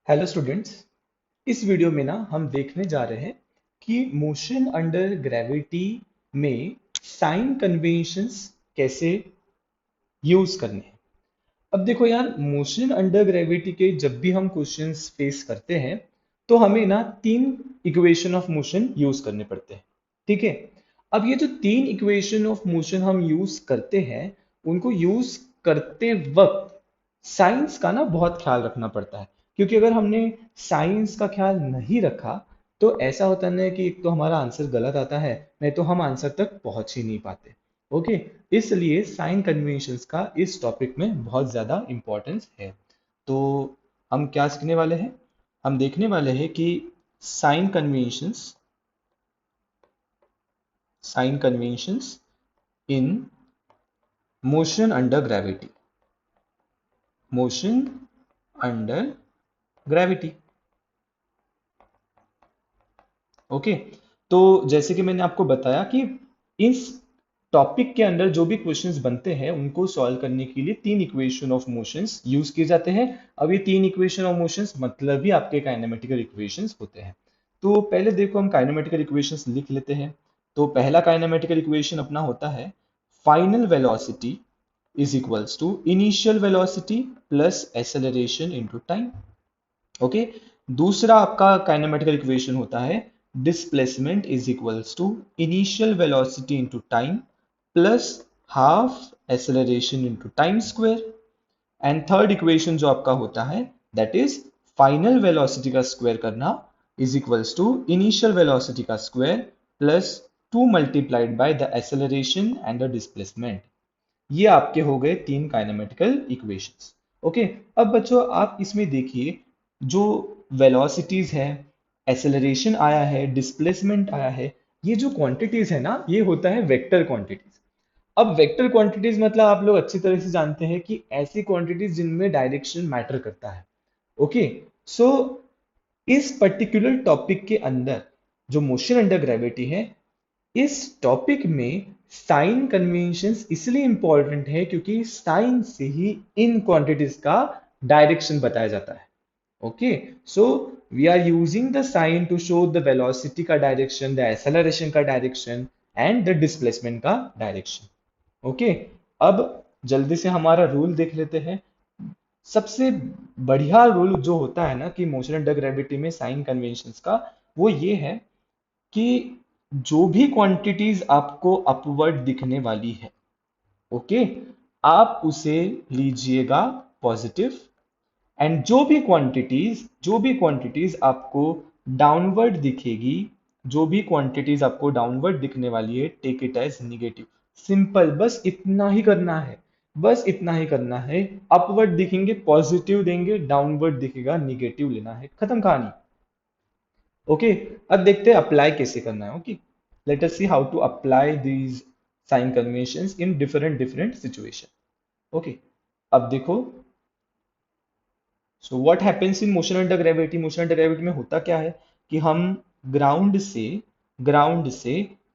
Hello students. इस video में ना हम देखने जा रहे हैं कि मोशन अंडर ग्रेविटी में साइन कन्वेंशंस कैसे यूज करने हैं। अब देखो यार, मोशन अंडर ग्रेविटी के जब भी हम क्वेश्चंस फेस करते हैं तो हमें ना तीन इक्वेशन ऑफ मोशन यूज करने पड़ते हैं। ठीक है। अब ये जो तीन इक्वेशन ऑफ मोशन हम यूज करते हैं, उनको यूज करते वक्त साइंस का ना बहुत ख्याल रखना पड़ता है, क्योंकि अगर हमने साइंस का ख्याल नहीं रखा तो ऐसा होता है कि एक तो हमारा आंसर गलत आता है, नहीं तो हम आंसर तक पहुंच ही नहीं पाते। ओके। इसलिए साइन कन्वेंशंस का इस टॉपिक में बहुत ज़्यादा इम्पोर्टेंस है। तो हम क्या सीखने वाले हैं? हम देखने वाले हैं कि sign conventions sign conventions in motion under gravity. Motion under gravity. Okay. तो जैसे कि मैंने आपको बताया कि इस टॉपिक के अंदर जो भी क्वेश्चंस बनते हैं उनको सॉल्व करने के लिए तीन इक्वेशन ऑफ मोशंस यूज किए जाते हैं। अब ये तीन इक्वेशन ऑफ मोशंस मतलब ही आपके काइनेमेटिकल इक्वेशंस होते हैं। तो पहले देखो, हम काइनेमेटिकल इक्वेशंस लिख लेते हैं। तो पहला काइनेमेटिकल इक्वेशन अपना होता है final velocity is equals to initial velocity plus acceleration into time. Okay. दूसरा आपका काइनेमेटिकल इक्वेशन होता है displacement is equals to initial velocity into time plus half acceleration into time square. And third equation जो आपका होता है that is final velocity का square करना is equals to initial velocity का square plus 2 multiplied by the acceleration and the displacement. ये आपके हो गए तीन काइनेमेटिकल इक्वेशंस। ओके। अब बच्चों आप इसमें देखिए, जो वेलोसिटीज है, एक्सेलरेशन आया है, डिस्प्लेसमेंट आया है, ये जो क्वांटिटीज है ना, ये होता है वेक्टर क्वांटिटीज। अब वेक्टर क्वांटिटीज मतलब आप लोग अच्छी तरह से जानते हैं कि ऐसी क्वांटिटीज जिनमें डायरेक्शन मैटर करता है। ओके। सो इस पर्टिकुलर टॉपिक के अंदर जो मोशन अंडर ग्रेविटी है, इस टॉपिक में साइन कन्वेंशंस इसलिए इंपॉर्टेंट है क्योंकि साइन से ही इन क्वांटिटीज का डायरेक्शन बताया जाता है। Okay. So we are using the sign to show the velocity का डायरेक्शन, द एक्सेलरेशन का डायरेक्शन एंड द डिस्प्लेसमेंट का डायरेक्शन। ओके। अब जल्दी से हमारा रूल देख लेते हैं। सबसे बढ़िया रूल जो होता है ना कि मोशन अंडर ग्रेविटी में साइन कन्वेंशंस का, वो ये है कि जो भी क्वांटिटीज आपको अपवर्ड दिखने वाली है, ओके, आप उसे लीजिएगा पॉजिटिव। एंड जो भी क्वांटिटीज आपको डाउनवर्ड दिखेगी, जो भी क्वांटिटीज आपको डाउनवर्ड दिखने वाली है, take it as negative. Simple, बस इतना ही करना है। बस इतना ही करना है। अपवर्ड दिखेंगे पॉजिटिव देंगे, डाउनवर्ड दिखेगा निगेटिव लेना है, खत्म कहानी। ओके। अब देखते हैं अप्लाई कैसे करना है। Okay. Let us see how to apply these sign conventions in different different situation. Okay. अब देखो, so what happens in motion under gravity. Motion under gravity में होता क्या है कि हम ग्राउंड से ग्राउंड से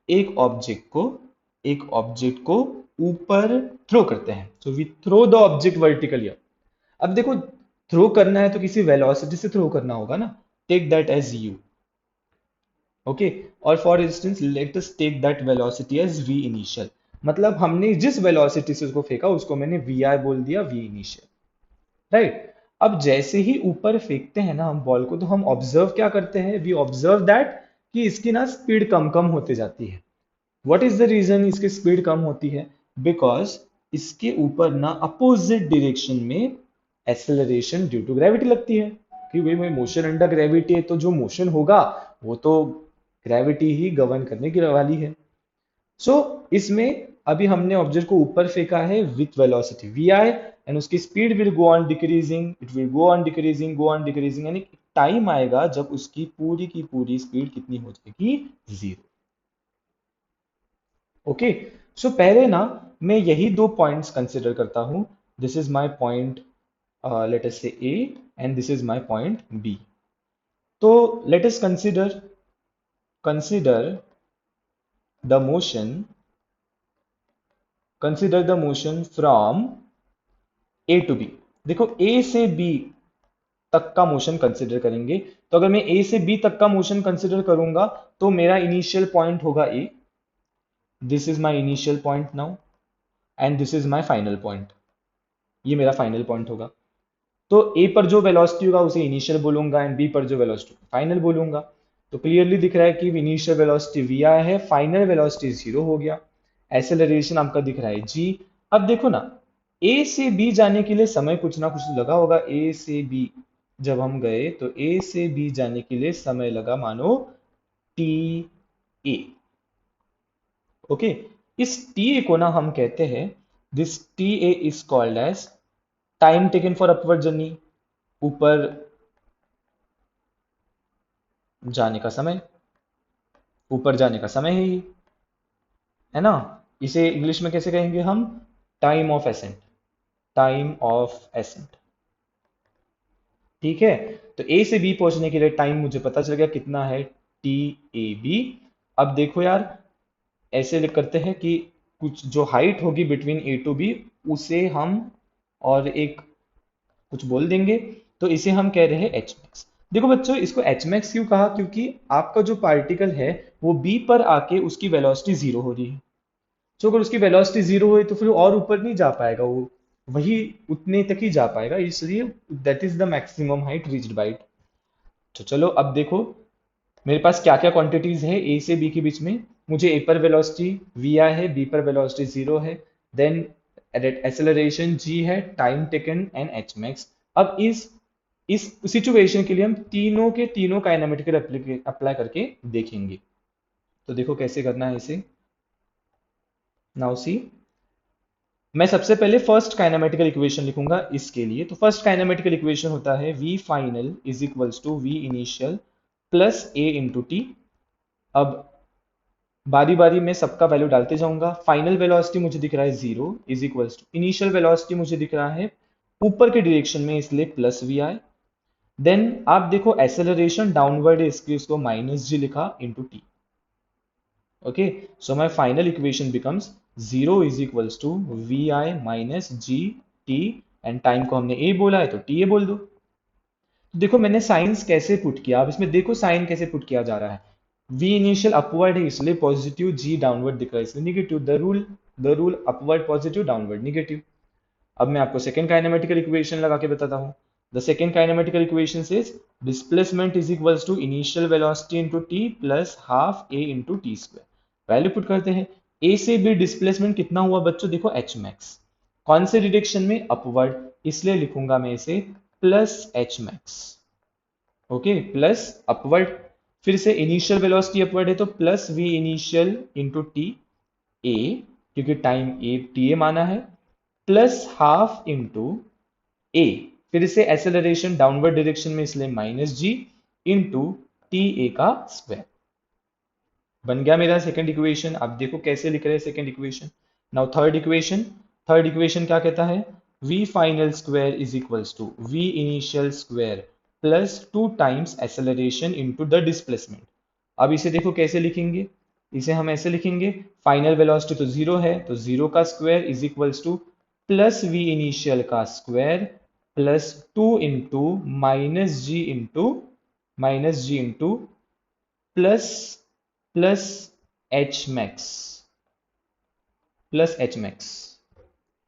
एक ऑब्जेक्ट को एक ऑब्जेक्ट को ऊपर थ्रो करते हैं। So we throw the object vertically. अब देखो, थ्रो करना है तो किसी वेलोसिटी से थ्रो करना होगा ना। Take that as u. Okay. और for instance let us take that velocity as v initial. मतलब हमने जिस वेलोसिटी से उसको फेंका उसको मैंने वी आई बोल दिया, वी इनिशियल। राइट। अब जैसे ही ऊपर फेंकते हैं ना हम बॉल को, तो हम ऑब्जर्व क्या करते हैं? वी ऑब्जर्व दैट कि इसकी ना स्पीड कम कम होते जाती है। व्हाट इज द रीजन इसकी स्पीड कम होती है? बिकॉज इसके ऊपर ना अपोजिट डायरेक्शन में एक्सेलरेशन ड्यू टू ग्रेविटी लगती है। कि भाई मोशन अंडर ग्रेविटी है तो जो मोशन होगा वो तो ग्रेविटी ही गवर्न करने की वाली है। सो इसमें अभी हमने ऑब्जेक्ट को ऊपर फेंका है with velocity v i, and उसकी speed will go on decreasing, it will go on decreasing, go on decreasing, यानी टाइम आएगा जब उसकी पूरी की पूरी स्पीड कितनी हो जाएगी? जीरो। ओके। सो पहले ना मैं यही दो पॉइंट्स कंसिडर करता हूं। This is my point, let us say A, and this is my point B. तो let us consider the motion consider the motion from A to B. देखो, ए से बी तक का मोशन कंसिडर करेंगे। तो अगर मैं ए से बी तक का मोशन कंसिडर करूंगा तो मेरा इनिशियल पॉइंट होगा A, this is my initial point now, and this is my final point, ये मेरा फाइनल पॉइंट होगा। तो ए पर जो वेलोसिटी होगा उसे इनिशियल बोलूंगा, एंड बी पर जो वेलोसिटी फाइनल बोलूंगा। तो क्लियरली दिख रहा है कि इनिशियल वेलोसिटी वी आई है, फाइनल वेलोसिटी जीरो हो गया, एक्सेलरेशन आपका दिख रहा है जी। अब देखो ना, ए से बी जाने के लिए समय कुछ ना कुछ लगा होगा। ए से बी जब हम गए तो ए से बी जाने के लिए समय लगा मानो टी ए। ओके, इस टी ए को ना हम कहते हैं, this T A is called as time taken for upward journey, ऊपर जाने का समय, ऊपर जाने का समय है ये, है ना। इसे इंग्लिश में कैसे कहेंगे हम? Time of accent, time of accent. ठीक है, तो ए से बी पहुंचने के लिए टाइम मुझे पता चल गया कितना है, टी ए बी। अब देखो यार, ऐसे करते हैं कि कुछ जो हाइट होगी बिटवीन ए टू बी उसे हम और एक कुछ बोल देंगे, तो इसे हम कह रहे हैं एच मैक्स। देखो बच्चों, इसको एच मैक्स क्यों कहा? क्योंकि आपका जो पार्टिकल है वो बी पर आके उसकी वेलोसिटी जीरो हो रही है। तो अगर उसकी वेलोसिटी जीरो हुई तो फिर वो और ऊपर नहीं जा पाएगा, वो वही उतने तक ही जा पाएगा, इसलिए that is the maximum height reached by it. तो चलो अब देखो मेरे पास क्या क्या क्वांटिटीज है ए से बी के बीच में। मुझे ए पर वेलोसिटी वी आई है, बी पर वेलोसिटी जीरो है, देन एक्सेलरेशन जी है, time taken and H max. अब इस सिचुएशन के लिए हम तीनों के तीनों काइनेमेटिकल अप्लाई करके देखेंगे। तो देखो कैसे करना है इसे। नाउ सी, मैं सबसे पहले फर्स्ट काइनेमेटिकल इक्वेशन लिखूंगा इसके लिए। तो फर्स्ट काइनेमेटिकल इक्वेशन होता है V final is equals to V initial plus A into T. अब बारी बारी में सबका वैल्यू डालते जाऊंगा। फाइनल वेलोसिटी मुझे दिख रहा है zero is equals to initial velocity मुझे दिख रहा है ऊपर के डायरेक्शन में, इसलिए प्लस वी आई। देन आप देखो एक्सेलरेशन डाउनवर्ड है, इसलिए उसको माइनस जी लिखा into T. Okay, so my final equation becomes zero is equals to V I minus G T, and time को हमने ए बोला है तो टी ए बोल दो। तो देखो मैंने साइंस कैसे पुट किया, अब इसमें देखो साइन कैसे पुट किया जा रहा है। v इनिशियल अपवर्ड है इसलिए पॉजिटिव, g डाउनवर्ड दिख रहा है इसलिए negative. The rule upward positive, downward negative. अब मैं आपको सेकंड काइनेमेटिकल इक्वेशन लगा के बताता हूँ। The second kinematical equation is displacement is equals to initial velocity into T plus half A into T square. Value put करते हैं। ए से बी डिस्प्लेसमेंट कितना हुआ बच्चों? देखो एच मैक्स, कौन से डिरेक्शन में? अपवर्ड, इसलिए लिखूंगा मैं इसे plus H max. Okay, plus upward, फिर से इनिशियल वेलोसिटी अपवर्ड है तो plus we initial into T A, क्योंकि टाइम ए टी ए माना है, प्लस हाफ इंटू ए, फिर से एक्सेलरेशन डाउनवर्ड डायरेक्शन में इसलिए minus ji into T A का स्क्वायर। बन गया मेरा सेकंड इक्वेशन। अब देखो कैसे लिख रहे हैं second equation. Now third equation, third equation क्या कहता है? v final square is equals to v initial square plus two times acceleration into the displacement. अब इसे देखो कैसे लिखेंगे, इसे हम ऐसे लिखेंगे, फाइनल वेलोसिटी तो जीरो है तो जीरो का square is equals to plus we initial का square plus two into minus जी into plus plus H max, plus H max.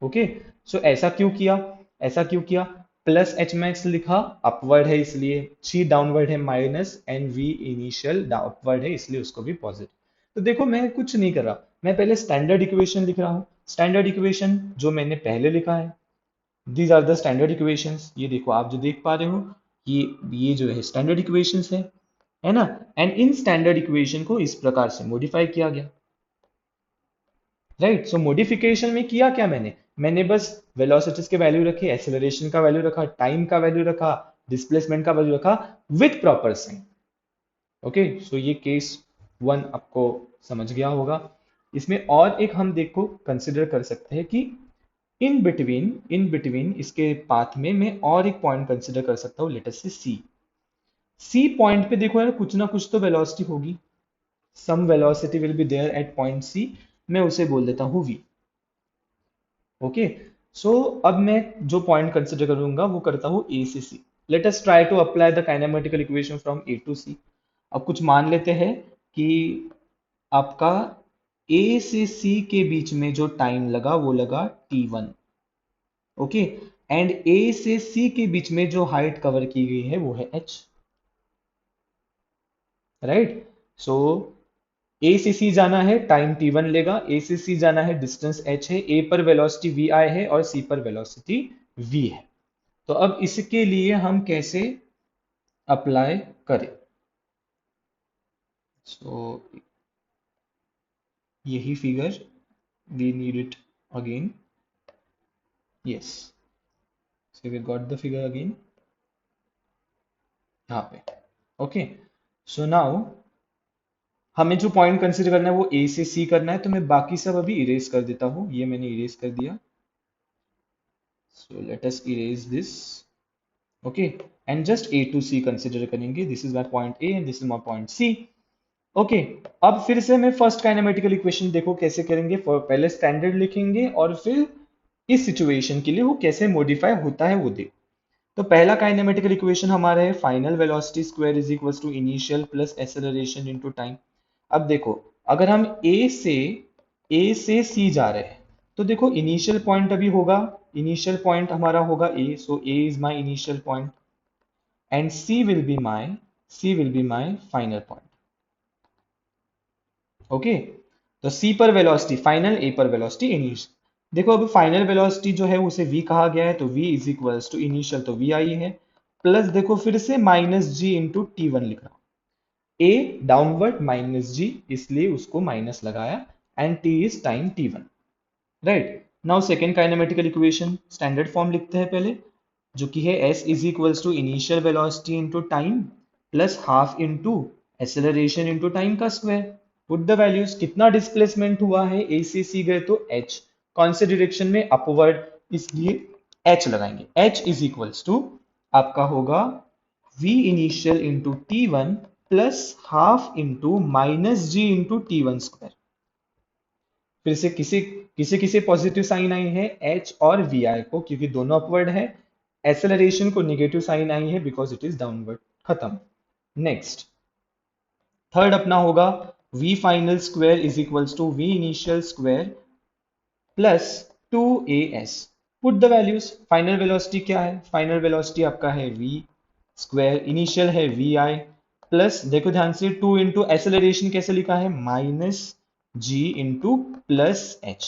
Okay, so ऐसा क्यों किया? ऐसा क्यों किया? प्लस एच मैक्स लिखा, अपवर्ड है इसलिए, सी डाउनवर्ड है minus, and v initial upward है इसलिए उसको भी पॉजिटिव। तो देखो मैं कुछ नहीं कर रहा, मैं पहले स्टैंडर्ड इक्वेशन लिख रहा हूँ। स्टैंडर्ड इक्वेशन जो मैंने पहले लिखा है, these are the standard equations. ये देखो आप जो देख पा रहे हो, ये जो है स्टैंडर्ड इक्वेशंस है ना। एंड इन स्टैंडर्ड इक्वेशन को इस प्रकार से मॉडिफाई किया गया, राइट। सो मॉडिफिकेशन में किया क्या मैंने बस वेलोसिटीज के वैल्यू रखे, एक्सेलरेशन का वैल्यू रखा, टाइम का वैल्यू रखा, डिस्प्लेसमेंट का वैल्यू रखा विथ प्रॉपर साइन। ओके, सो ये केस वन आपको समझ गया होगा। इसमें और एक हम देखो कंसिडर कर सकते हैं कि इन बिटवीन इसके पाथ में मैं और एक पॉइंट कंसिडर कर सकता हूँ, लेट अस से सी पॉइंट पे देखो यार कुछ ना कुछ तो वेलोसिटी होगी, some velocity will be there at point C, मैं उसे बोल देता हूँ v। ओके, सो अब मैं जो पॉइंट कंसिडर करूंगा वो करता हूँ ए से C. Let us try to apply the kinematical equation from A to C. अब कुछ मान लेते हैं कि आपका ए से सी के बीच में जो टाइम लगा वो लगा t1। ओके, एंड ए से सी के बीच में जो हाइट कवर की गई है वो है h। राइट, सो ए से सी जाना है, टाइम t1 लेगा। ए से सी जाना है, डिस्टेंस h है। ए पर वेलोसिटी vi है और सी पर वेलोसिटी v है। तो अब इसके लिए हम कैसे अप्लाई करें? सो यही figure, we need it again. Yes, so we got the figure again यहाँ पे। ओके, सो नाउ हमें जो पॉइंट कंसीडर करना है वो ए से सी करना है, तो मैं बाकी सब अभी इरेज कर देता हूँ। ये मैंने इरेज कर दिया। So let us erase this. Okay, and just A to C consider करेंगे। This is my point A and this is my point C. Okay, अब फिर से मैं फर्स्ट काइनेमेटिकल इक्वेशन देखो कैसे करेंगे। पहले स्टैंडर्ड लिखेंगे और फिर इस सिचुएशन के लिए वो कैसे मॉडिफाई होता है वो देखो। तो पहला काइनेमेटिकल इक्वेशन हमारा है final velocity square is equal to initial plus acceleration into time. अब देखो, अगर हम ए से सी जा रहे हैं तो देखो इनिशियल पॉइंट अभी होगा, इनिशियल पॉइंट हमारा होगा A, so A is my initial point and C will be my final point. Okay, तो सी पर वेलोसिटी फाइनल, ए पर वेलोसिटी इनिशियल। देखो अब फाइनल वेलोसिटी जो है उसे v कहा गया है, तो v is equals to initial तो vi है, प्लस देखो फिर से माइनस जी इंटू टी1 लिख रहा हूं। a डाउनवर्ड माइनस जी, इसलिए उसको माइनस लगाया, and t is time t1। Right, now second kinematical equation standard form लिखते हैं पहले, जो कि है s is equals to initial velocity into time plus half into acceleration into time का स्क्वायर। पुट द वैल्यूज, कितना displacement हुआ है, ए से सी गए तो h, कौन से डायरेक्शन में, अपवर्ड, इसलिए h लगाएंगे। h इज इक्वल्स टू आपका होगा v इनिशियल इंटू टी1 प्लस हाफ इंटू माइनस जी इंटू टी1 स्क्वायर। फिर से किसी किसी किसी पॉजिटिव साइन आई है h और vi को, क्योंकि दोनों अपवर्ड है। एक्सेलरेशन को नेगेटिव साइन आई है बिकॉज इट इज डाउनवर्ड। खत्म। नेक्स्ट, थर्ड अपना होगा v final square is equals to v initial square plus 2as। Put the values, final velocity क्या है, फाइनल वेलोसिटी आपका है v स्क्वायर, इनिशियल है vi, प्लस देखो ध्यान से 2 इंटू एक्सेलरेशन कैसे लिखा है, माइनस जी इंटू प्लस एच,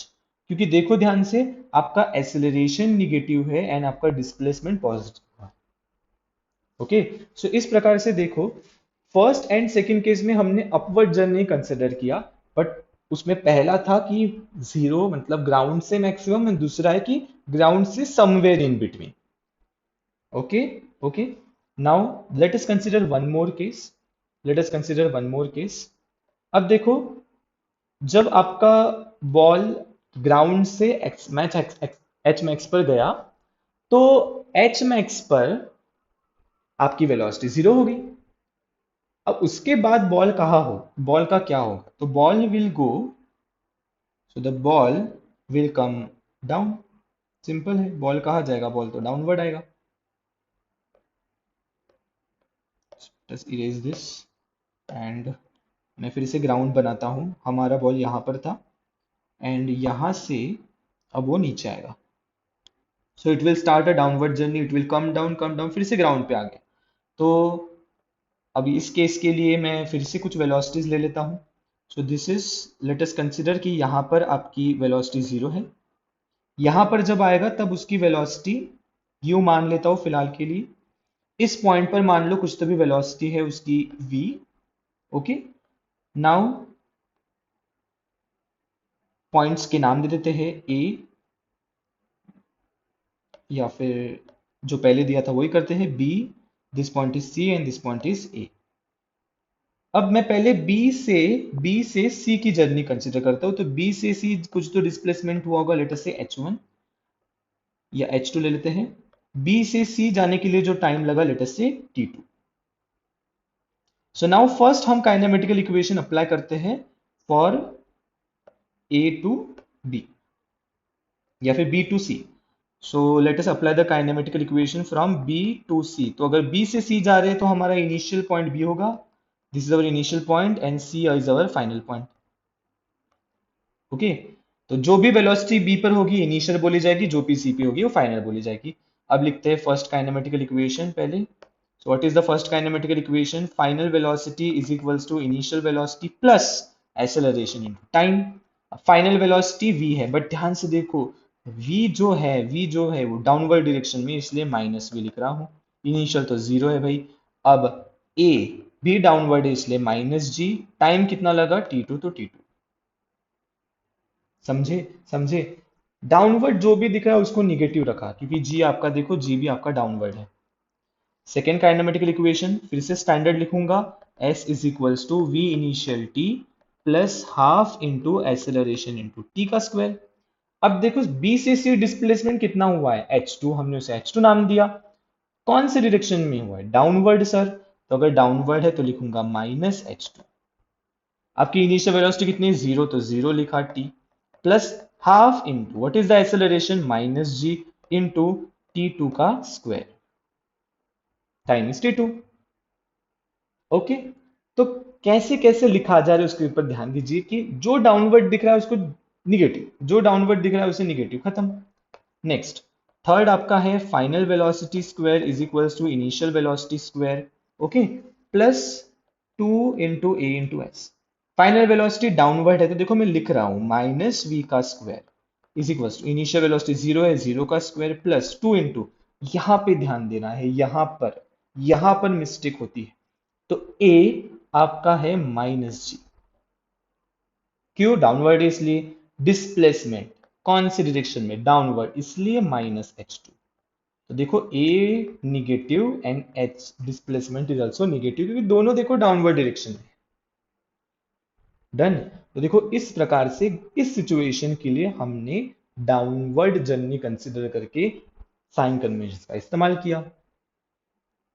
क्योंकि देखो ध्यान से आपका एक्सेलरेशन निगेटिव है एंड आपका डिस्प्लेसमेंट पॉजिटिव है। ओके, सो इस प्रकार से देखो फर्स्ट एंड सेकंड केस में हमने अपवर्ड जर्नी कंसिडर किया, बट उसमें पहला था कि जीरो मतलब ग्राउंड से मैक्सिमम, एंड दूसरा है कि ग्राउंड से somewhere in between. Okay, okay, now let us consider one more case, late us consider one more case. अब देखो, जब आपका बॉल ग्राउंड से एच मैक्स पर गया, तो एच मैक्स पर आपकी वेलोसिटी जीरो होगी। अब उसके बाद बॉल कहाँ हो, बॉल का क्या होगा, तो ball will go, so the ball will come down. Simple है, बॉल कहाँ जाएगा, बॉल तो डाउनवर्ड आएगा। जस्ट इरेज दिस एंड मैं फिर से ग्राउंड बनाता हूँ। हमारा बॉल यहाँ पर था एंड यहाँ से अब वो नीचे आएगा, so it will start a downward journey, it will come down, फिर से ग्राउंड पे आ गया। तो अभी इस केस के लिए मैं फिर से कुछ वेलोसिटीज ले लेता हूँ। So this is, late us consider कि यहाँ पर आपकी वेलोसिटी जीरो है, यहाँ पर जब आएगा तब उसकी वेलोसिटी यू मान लेता हूँ फिलहाल के लिए। इस पॉइंट पर मान लो कुछ तो भी वेलोसिटी है उसकी v। ओके, नाउ पॉइंट्स के नाम दे देते हैं a, या फिर जो पहले दिया था वही करते हैं b, this point is c and this point is a। अब मैं पहले B से C की जर्नी कंसिडर करता हूं, तो B से C कुछ तो डिस्प्लेसमेंट हुआ होगा, लेट अस से h1 या h2 ले लेते हैं। B से C जाने के लिए जो टाइम लगा, late us say t2। So now first हम काइनेमेटिकल इक्वेशन अप्लाई करते हैं फॉर A टू B या फिर B to C। So let us apply the kinematical equation from B to C. तो अगर बी से सी जा रहे हैं तो हमारा इनिशियल पॉइंट बी होगा, this is our initial point and C is our final point. Okay, तो जो भी वेलोसिटी बी पर होगी इनिशियल बोली जाएगी, जो भी सी पे होगी वो फाइनल बोली जाएगी। अब लिखते हैं फर्स्ट काइनेमेटिकल इक्वेशन पहले। So what is the first kinematical equation? Final velocity is equals to initial velocity plus acceleration into time. Final velocity v है, बट ध्यान से देखो v जो है वो डाउनवर्ड डायरेक्शन में, इसलिए माइनस v लिख रहा हूँ। इनिशियल तो जीरो है भाई। अब a भी डाउनवर्ड है इसलिए माइनस g। टाइम कितना लगा? t2, तो t2। समझे? समझे? डाउनवर्ड जो भी दिख रहा है उसको निगेटिव रखा, क्योंकि जी आपका देखो, जी भी आपका डाउनवर्ड है। सेकेंड काइनेमेटिकल इक्वेशन फिर से स्टैंडर्ड लिखूंगा, s is equals to V initial t plus half into acceleration into T का स्क्वायर। अब देखो b से c डिस्प्लेसमेंट कितना हुआ है? h2, हमने उसे h2 नाम दिया। कौन से डायरेक्शन में हुआ है? Downward sir. तो अगर डाउनवर्ड है तो लिखूंगा माइनस h2। आपकी इनिशियल वेलोसिटी कितनी? जीरो, तो जीरो लिखा t plus half into what is the acceleration? Minus g into t2 का स्क्वायर टाइम्स t2। ओके, तो कैसे कैसे लिखा जा रहा है उसके ऊपर ध्यान दीजिए कि जो डाउनवर्ड दिख रहा है उसको निगेटिव, जो डाउनवर्ड दिख रहा है उसे निगेटिव, खत्म। नेक्स्ट, थर्ड आपका है final velocity square is equals to initial velocity square. Okay, plus 2 into A into S. Final velocity downward है तो देखो मैं लिख रहा हूं माइनस वी का square is equals to initial velocity zero है, जीरो का स्क्वायर प्लस 2 इंटू, यहां पे ध्यान देना है, यहां पर मिस्टेक होती है। तो ए आपका है माइनस जी। क्यों? डाउनवर्ड है इसलिए। डिस्प्लेसमेंट कौन सी डायरेक्शन में? डाउनवर्ड, इसलिए माइनस h2। तो देखो a negative and h displacement is also negative, क्योंकि दोनों देखो डाउनवर्ड डायरेक्शन में। डन। तो देखो इस प्रकार से इस सिचुएशन के लिए हमने डाउनवर्ड जर्नी कंसिडर करके साइन कन्वेंशन का इस्तेमाल किया।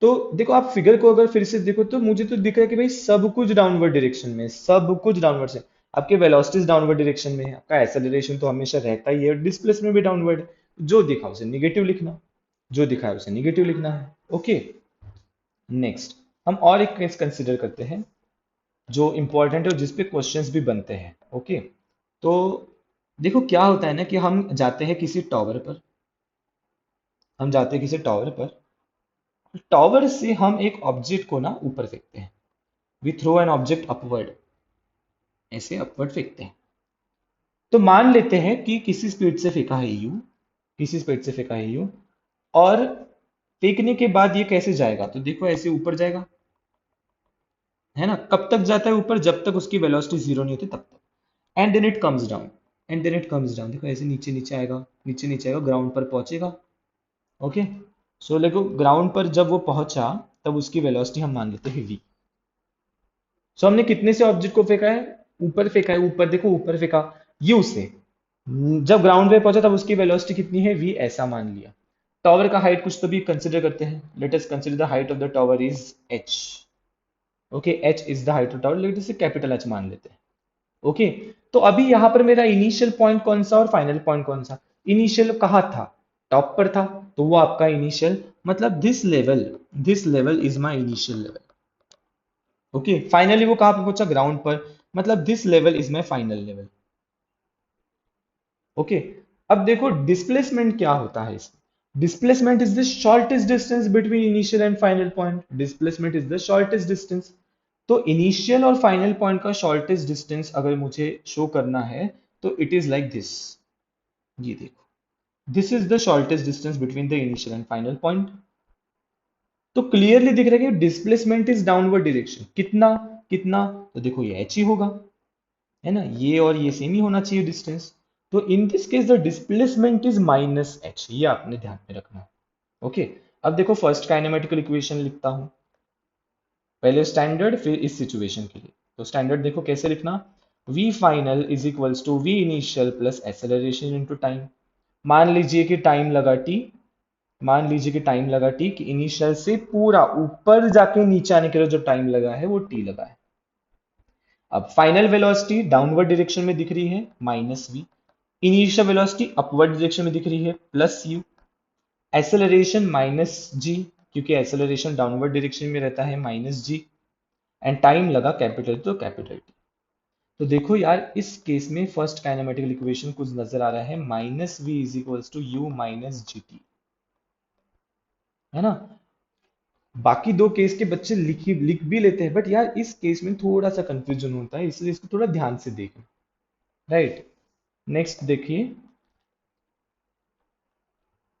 तो देखो आप फिगर को अगर फिर से देखो तो मुझे तो दिख रहा है कि भाई सब कुछ डाउनवर्ड डायरेक्शन में, सब कुछ डाउनवर्ड से। आपके वेलोसिटीज डाउनवर्ड डायरेक्शन में है, आपका एक्सेलरेशन तो हमेशा रहता ही है, डिस्प्लेसमेंट भी डाउनवर्ड है। जो दिखा उसे निगेटिव लिखना, जो दिखा है उसे निगेटिव लिखना है। ओके, नेक्स्ट हम और एक केस कंसिडर करते हैं जो इंपॉर्टेंट है और जिसपे क्वेश्चंस भी बनते हैं। ओके, तो देखो क्या होता है ना कि हम जाते हैं किसी टावर पर, हम जाते हैं किसी टावर पर, टावर से हम एक ऑब्जेक्ट को ना ऊपर फेंकते हैं। We throw an object upward, ऐसे अपवर्ड फेंकते हैं। तो मान लेते हैं कि किसी स्पीड से फेंका है यू, किसी स्पीड से फेंका है यू, और फेंकने के बाद ये कैसे जाएगा? तो देखो ऐसे ऊपर जाएगा, है ना? कब तक जाता है ऊपर? जब तक उसकी वेलोसिटी जीरो नहीं होती तब तक। And then it comes down, and then it comes down. देखो ऐसे नीचे नीचे आएगा, नीचे नीचे आएगा, ग्राउंड पर पहुंचेगा। ओके, सो देखो ग्राउंड पर जब वो पहुंचा तब उसकी वेलोसिटी हम मान लेते हैं v। सो हमने कितने से ऑब्जेक्ट को फेंका है? ऊपर फेंका है, ऊपर देखो, ऊपर फेंका यू से। जब ग्राउंड पे पहुंचा तब उसकी वेलोसिटी कितनी है? v, ऐसा मान लिया। टावर का हाइट कुछ तो भी कंसिडर करते हैं। Late us consider the height of the tower is h। Okay, h is the height of tower, let us capital h मान लेते हैं। ओके, तो अभी यहां पर मेरा इनिशियल पॉइंट कौन सा और फाइनल पॉइंट कौन सा? इनिशियल कहाँ था? टॉप पर था, तो वो आपका इनिशियल, मतलब this level is my initial level. Okay, finally वो कहां पर पहुंचा? ग्राउंड पर, मतलब this level is my final level. Okay, अब देखो डिस्प्लेसमेंट क्या होता है इसमें? Displacement is the shortest distance between initial and final point. Displacement is the shortest distance. तो इनिशियल और फाइनल पॉइंट का शॉर्टेस्ट डिस्टेंस अगर मुझे शो करना है तो इट इज लाइक दिस। ये देखो, this is the shortest distance between the initial and final point. तो क्लियरली दिख रहा है कि डिस्प्लेसमेंट इज डाउनवर्ड डायरेक्शन। कितना? कितना? तो देखो ये h ही होगा, है ना? ये और ये सेम ही होना चाहिए डिस्टेंस। तो in this case the displacement is minus h, ये आपने ध्यान में रखना है। ओके, अब देखो फर्स्ट काइनेमेटिकल इक्वेशन लिखता हूं, पहले स्टैंडर्ड फिर इस सिचुएशन के लिए। तो स्टैंडर्ड देखो कैसे लिखना, v final is equals to v initial plus acceleration into time. मान लीजिए कि टाइम लगा t, मान लीजिए कि टाइम लगा t, कि इनिशियल से पूरा ऊपर जाके नीचे आने के लिए जो टाइम लगा है वो t लगा है। अब फाइनल वेलोसिटी डाउनवर्ड डायरेक्शन में दिख रही है minus v, initial velocity upward direction में दिख रही है प्लस u। एक्सेलरेशन माइनस जी, क्योंकि एक्सेलरेशन डाउनवर्ड डायरेक्शन में रहता है माइनस जी, एंड टाइम लगा कैपिटल तो कैपिटल टी। तो देखो यार इस केस में फर्स्ट काइनेमेटिकल इक्वेशन कुछ नजर आ रहा है, minus V is equals to U minus G T, है ना। बाकी दो केस के बच्चे लिख भी लेते हैं, बट यार इस केस में थोड़ा सा कंफ्यूजन होता है, इसलिए इसको थोड़ा ध्यान से देखना। राइट, नेक्स्ट देखिए,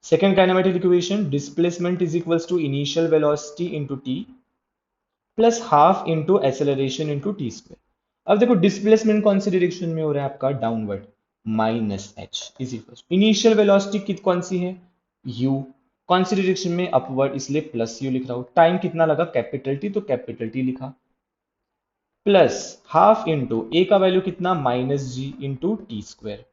second kinematic equation, displacement is equals to initial velocity into T plus half into acceleration into T square. अब देखो डिस्प्लेसमेंट कौन सी डायरेक्शन में हो रहा है आपका, downward, minus H is equal, initial velocity कौन सी है, यू, कौन सी डायरेक्शन में, अपवर्ड, इसलिए प्लस यू लिख रहा हूं। टाइम कितना लगा, कैपिटल टी, तो कैपिटल टी लिखा, प्लस हाफ इंटू ए का वैल्यू कितना, माइनस जी इंटू टी स्क्वायर।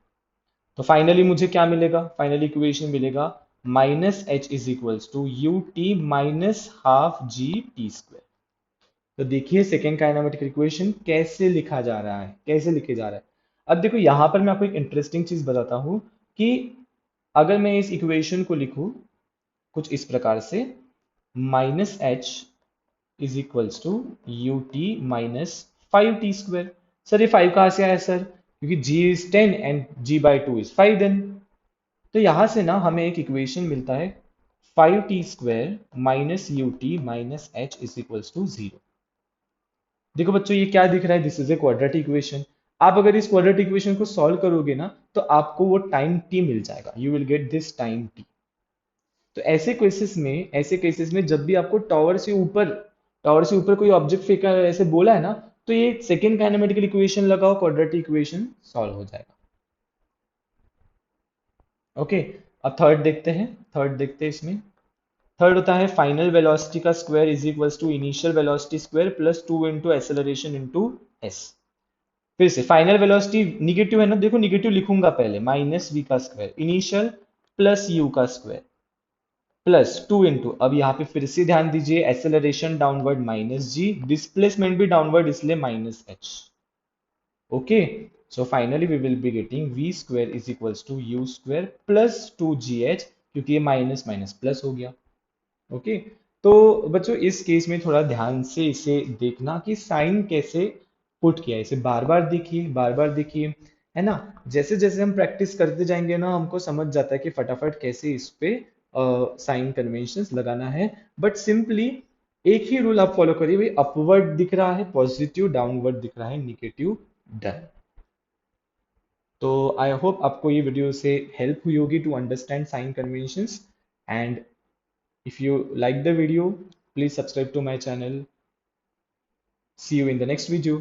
तो फाइनली मुझे क्या मिलेगा, फाइनली इक्वेशन मिलेगा minus H is equals to U T minus half G T square. तो देखिए सेकेंड काइनेमेटिक इक्वेशन कैसे लिखा जा रहा है, कैसे लिखे जा रहा है। अब देखो यहां पर मैं आपको एक इंटरेस्टिंग चीज बताता हूं कि अगर मैं इस इक्वेशन को लिखूं कुछ इस प्रकार से, minus H is equals to U T minus five T square. Sir ये फाइव कहाँ से आया सर, क्योंकि g is 10 and g by two is 5 then. तो यहां से ना हमें एक इक्वेशन मिलता है, five T square minus U T minus H is equals to zero. देखो बच्चों ये क्या दिख रहा है, this is a quadratic equation. आप अगर इस क्वाड्रेटिक इक्वेशन को सॉल्व करोगे ना तो आपको वो टाइम टी मिल जाएगा, you will get this time T. तो ऐसे केसेस में जब भी आपको टावर से ऊपर कोई ऑब्जेक्ट फेंका है, ऐसे बोला है ना, तो ये सेकेंड काइनेमेटिकल इक्वेशन लगाओ, क्वाड्रेटिक इक्वेशन सॉल्व हो जाएगा। ओके, अब थर्ड देखते हैं इसमें। थर्ड होता है फाइनल वेलोसिटी का square is equals to initial velocity square plus two into acceleration into S. फिर से फाइनल वेलोसिटी निगेटिव है ना, देखो निगेटिव लिखूंगा पहले, माइनस वी का स्क्वायर इनिशियल प्लस यू का स्क्वायर प्लस टू इंटू, अब यहाँ पे फिर से ध्यान दीजिए, acceleration downward minus G, displacement भी डाउनवर्ड इसलिए minus H. Okay, so finally we will be getting V square is equals to U square plus two G H, क्योंकि ये माइनस माइनस प्लस हो गया। ओके, तो बच्चों इस केस में थोड़ा ध्यान से इसे देखना कि साइन कैसे पुट किया है, इसे बार बार देखिए, बार बार देखिए, है ना। जैसे जैसे हम प्रैक्टिस करते जाएंगे ना हमको समझ जाता है कि फटाफट कैसे इस पे साइन कन्वेंशंस लगाना है। बट सिंपली एक ही रूल आप फॉलो करिए, भाई अपवर्ड दिख रहा है पॉजिटिव, डाउनवर्ड दिख रहा है निगेटिव, डन। तो आई होप आपको ये वीडियो से हेल्प हुई होगी to understand sign conventions. And if you like the video, please subscribe to my channel. See you in the next video.